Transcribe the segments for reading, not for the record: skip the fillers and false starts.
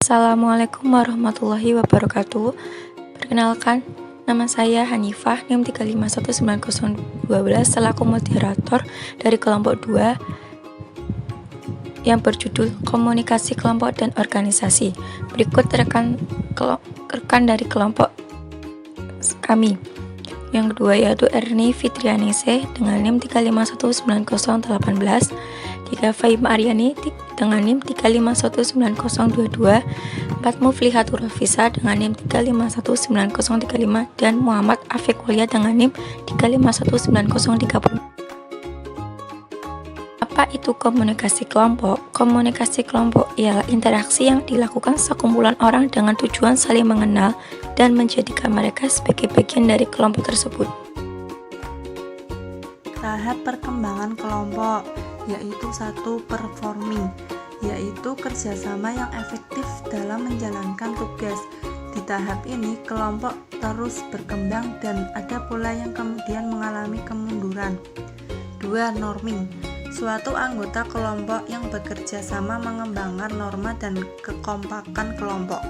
Assalamualaikum warahmatullahi wabarakatuh. Perkenalkan, nama saya Hanifah, NIM 3519012 selaku moderator dari kelompok 2 yang berjudul Komunikasi Kelompok dan Organisasi. Berikut rekan dari kelompok kami. Yang kedua yaitu Erni Fitrianise dengan NIM 3519018, 3 Faima Aryani dengan NIM 3519022, 4 Muflihatur Rafisa dengan NIM 3519035, dan Muhammad Afiq Walia dengan NIM 3519030. Apa itu komunikasi kelompok? Komunikasi kelompok ialah interaksi yang dilakukan sekumpulan orang dengan tujuan saling mengenal dan menjadikan mereka sebagai bagian dari kelompok tersebut. Tahap perkembangan kelompok yaitu 1. Performing, yaitu kerjasama yang efektif dalam menjalankan tugas. Di tahap ini kelompok terus berkembang dan ada pula yang kemudian mengalami kemunduran. 2. Norming, suatu anggota kelompok yang bekerja sama mengembangkan norma dan kekompakan kelompok.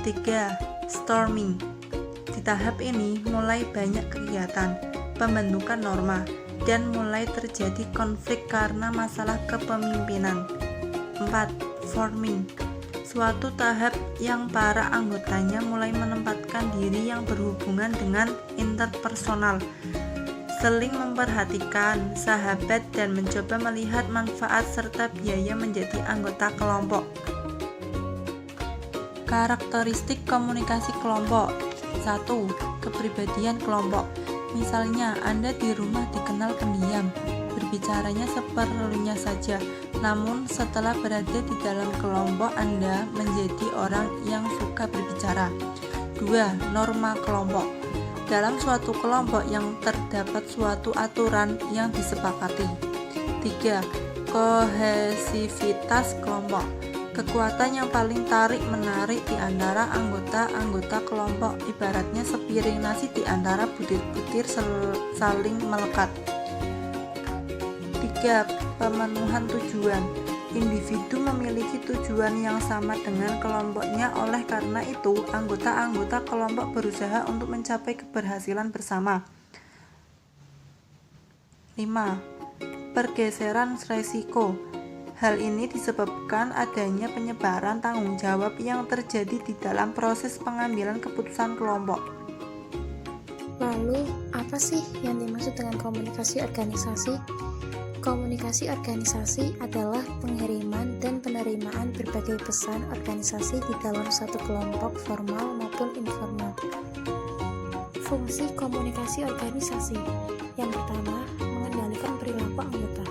3. Storming, di tahap ini mulai banyak kegiatan pembentukan norma dan mulai terjadi konflik karena masalah kepemimpinan. 4. Forming, suatu tahap yang para anggotanya mulai menempatkan diri yang berhubungan dengan interpersonal, saling memperhatikan, sahabat, dan mencoba melihat manfaat serta biaya menjadi anggota kelompok. Karakteristik komunikasi kelompok. 1. Kepribadian kelompok. Misalnya, Anda di rumah dikenal pendiam, berbicaranya seperlunya saja, namun setelah berada di dalam kelompok Anda menjadi orang yang suka berbicara. 2. Norma kelompok. Dalam suatu kelompok yang terdapat suatu aturan yang disepakati. 3. Kohesivitas kelompok. Kekuatan yang paling tarik-menarik di antara anggota-anggota kelompok, ibaratnya sepiring nasi di antara butir-butir saling melekat. 3. Pemenuhan tujuan. Individu memiliki tujuan yang sama dengan kelompoknya, oleh karena itu anggota-anggota kelompok berusaha untuk mencapai keberhasilan bersama. 5. Pergeseran resiko. Hal ini disebabkan adanya penyebaran tanggung jawab yang terjadi di dalam proses pengambilan keputusan kelompok. Lalu, apa sih yang dimaksud dengan komunikasi organisasi? Komunikasi organisasi adalah pengiriman dan penerimaan berbagai pesan organisasi di dalam satu kelompok formal maupun informal. Fungsi komunikasi organisasi. Yang pertama, mengendalikan perilaku anggota,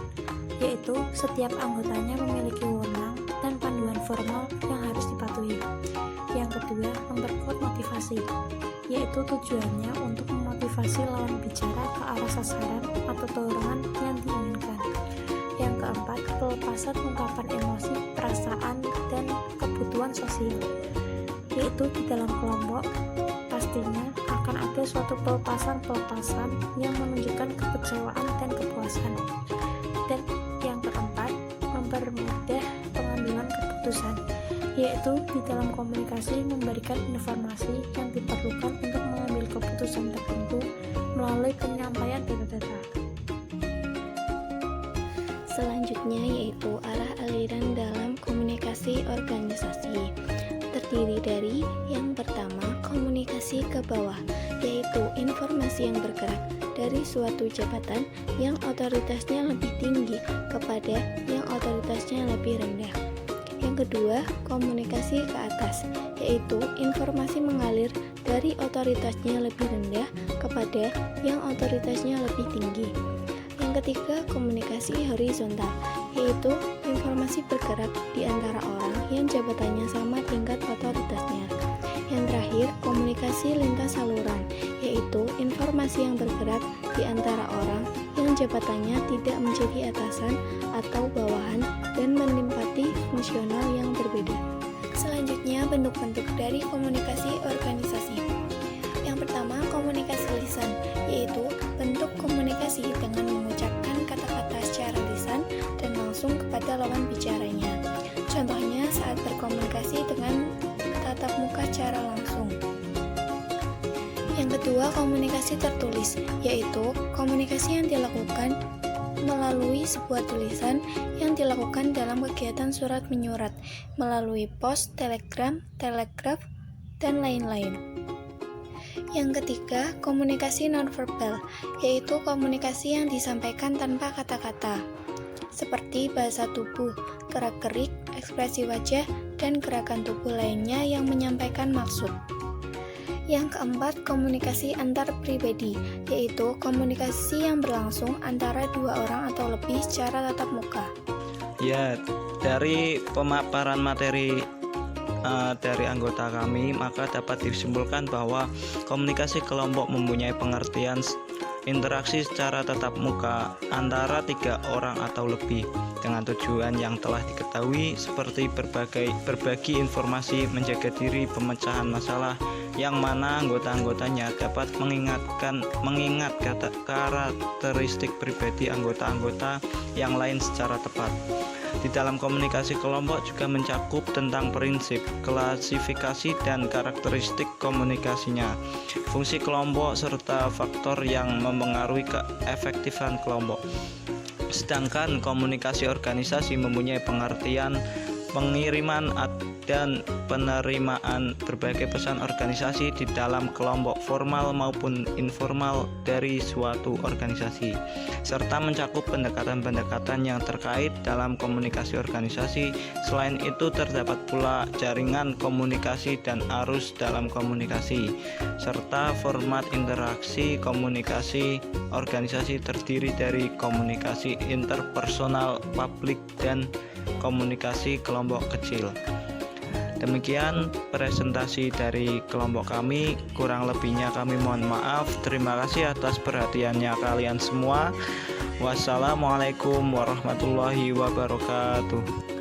yaitu setiap anggotanya memiliki wewenang dan panduan formal yang harus dipatuhi. Yang kedua, memperkuat motivasi, yaitu tujuannya untuk memotivasi lawan bicara ke arah sasaran atau dorongan yang diinginkan. Yang keempat, pelepasan ungkapan emosi, perasaan, dan kebutuhan sosial, yaitu di dalam kelompok pastinya akan ada suatu pelepasan yang menunjukkan kekecewaan dan kepuasan. Dan yang keempat, mempermudah pengambilan keputusan, yaitu di dalam komunikasi memberikan informasi yang diperlukan untuk mengambil keputusan tertentu melalui penyampaian data-data. Selanjutnya yaitu arah aliran dalam komunikasi organisasi. Terdiri dari yang pertama, komunikasi ke bawah, yaitu informasi yang bergerak dari suatu jabatan yang otoritasnya lebih tinggi kepada yang otoritasnya lebih rendah. Yang kedua, komunikasi ke atas, yaitu informasi mengalir dari otoritasnya lebih rendah kepada yang otoritasnya lebih tinggi. Yang ketiga, komunikasi horizontal, yaitu informasi bergerak di antara orang yang jabatannya sama tingkat otoritasnya. Yang terakhir, komunikasi lintas saluran, yaitu informasi yang bergerak di antara orang yang jabatannya tidak menjadi atasan atau bawahan dan menempati fungsional yang berbeda. Selanjutnya, bentuk-bentuk dari komunikasi organisasi. Yang pertama, komunikasi lisan, yaitu bentuk komunikasi dengan mengucapkan kata-kata kata secara lisan dan langsung kepada lawan bicaranya. Contohnya saat berkomunikasi dengan tatap muka secara langsung. Yang kedua, komunikasi tertulis, yaitu komunikasi yang dilakukan melalui sebuah tulisan yang dilakukan dalam kegiatan surat menyurat, melalui pos, telegram, telegraf, dan lain-lain. Yang ketiga, komunikasi nonverbal, yaitu komunikasi yang disampaikan tanpa kata-kata, seperti bahasa tubuh, gerak-gerik, ekspresi wajah, dan gerakan tubuh lainnya yang menyampaikan maksud. Yang keempat, komunikasi antar pribadi, yaitu komunikasi yang berlangsung antara dua orang atau lebih secara tatap muka. Ya, dari pemaparan materi dari anggota kami, maka dapat disimpulkan bahwa komunikasi kelompok mempunyai pengertian interaksi secara tatap muka antara 3 orang atau lebih dengan tujuan yang telah diketahui seperti berbagi informasi, menjaga diri, pemecahan masalah, yang mana anggota-anggotanya dapat mengingat karakteristik pribadi anggota-anggota yang lain secara tepat. Di dalam komunikasi kelompok juga mencakup tentang prinsip, klasifikasi, dan karakteristik komunikasinya, fungsi kelompok, serta faktor yang mempengaruhi keefektifan kelompok. Sedangkan komunikasi organisasi mempunyai pengertian pengiriman dan penerimaan berbagai pesan organisasi di dalam kelompok formal maupun informal dari suatu organisasi, serta mencakup pendekatan-pendekatan yang terkait dalam komunikasi organisasi. Selain itu, terdapat pula jaringan komunikasi dan arus dalam komunikasi, serta format interaksi komunikasi organisasi terdiri dari komunikasi interpersonal, publik, dan komunikasi kelompok kecil. Demikian presentasi dari kelompok kami, kurang lebihnya kami mohon maaf. Terima kasih atas perhatiannya kalian semua. Wassalamualaikum warahmatullahi wabarakatuh.